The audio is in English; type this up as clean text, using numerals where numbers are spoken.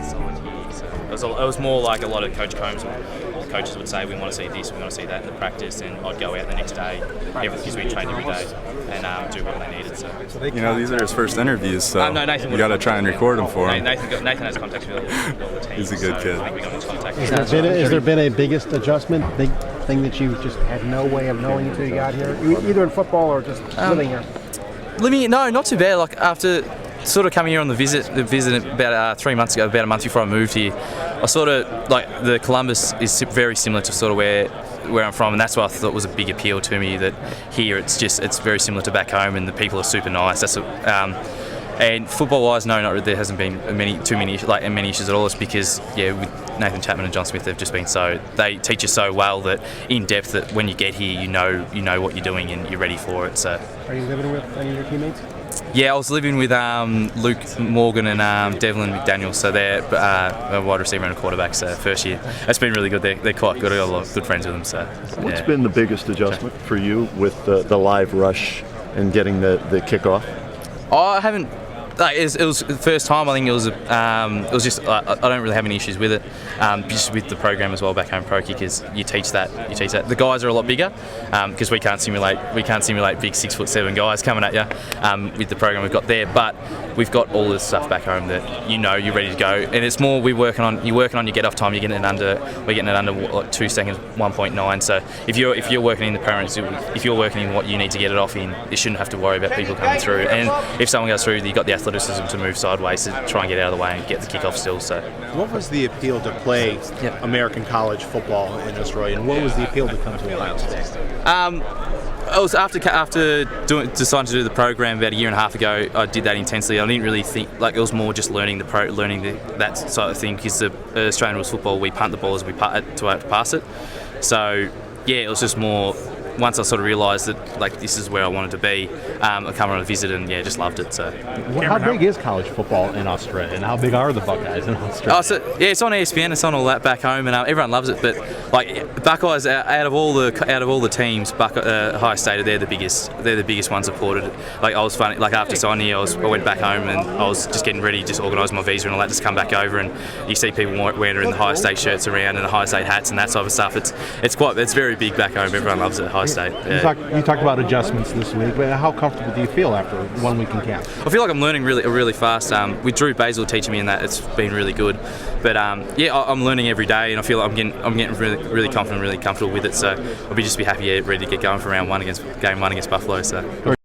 solid here. So it was more like a lot of Coach Combs. Coaches would say, we want to see this, we want to see that in the practice, and I'd go out the next day, because we trained every day, and do what they needed. So these are his first interviews, so no, Nathan you got to try and record them for him. Nathan has contacts with all the teams. He's a good kid. I think we got into contact. Has there been a biggest adjustment, big thing that you just had no way of knowing until you got here, either in football or just living here? No, not too bad. Like after sort of coming here on the visit about 3 months ago, about a month before I moved here, I sort of like the Columbus is very similar to sort of where I'm from, and that's why I thought was a big appeal to me. That here it's very similar to back home, and the people are super nice. And football-wise, no, not really. There hasn't been too many issues at all. It's because with Nathan Chapman and John Smith, they've just been they teach you so well that in depth that when you get here, you know what you're doing and you're ready for it. So, are you living with any of your teammates? Yeah, I was living with Luke Morgan and Devlin McDaniel, so they're a wide receiver and a quarterback. So first year, it's been really good. They're quite good. I got a lot of good friends with them. So what's been the biggest adjustment for you with the live rush and getting the kickoff? I haven't. It was the first time. I think it was just I don't really have any issues with it. Just with the program as well, back home pro kickers, you teach that. The guys are a lot bigger because we can't simulate big 6'7" guys coming at you with the program we've got there. But we've got all this stuff back home that you're ready to go, and it's more you're working on your get off time. We're getting it under 2 seconds, 1.9. So if you're working in the parents, if you're working in what you need to get it off in, you shouldn't have to worry about people coming through. And if someone goes through, you've got the athleticism to move sideways to try and get out of the way and get the kickoff still. So, what was the appeal to play American college football in Australia, and what was the appeal to come to Ohio State? It was after deciding to do the program about a year and a half ago. I did that intensely. I didn't really think it was more just learning that sort of thing, because the Australian rules football, we punt the ball as we to pass it. So it was just more. Once I sort of realised that this is where I wanted to be, I come on a visit and just loved it. So, how big is college football in Australia, and how big are the Buckeyes in Australia? It's on ESPN. It's on all that back home, and everyone loves it. But Buckeyes, out of all the teams, Ohio State, they're the biggest. They're the biggest ones supported. I was funny. After signing here, I went back home and I was just getting ready, just organised my visa and all that, just come back over, and you see people wearing the Ohio State shirts around and the Ohio State hats and that sort of stuff. It's very big back home. Everyone loves it. Ohio State. Yeah. You talked about adjustments this week, but how comfortable do you feel after 1 week in camp? I feel like I'm learning really fast. With Drew Basil teaching me in that, it's been really good. But I'm learning every day, and I feel like I'm getting really confident, really comfortable with it. So I'll just be happy, ready to get going for game one against Buffalo. So.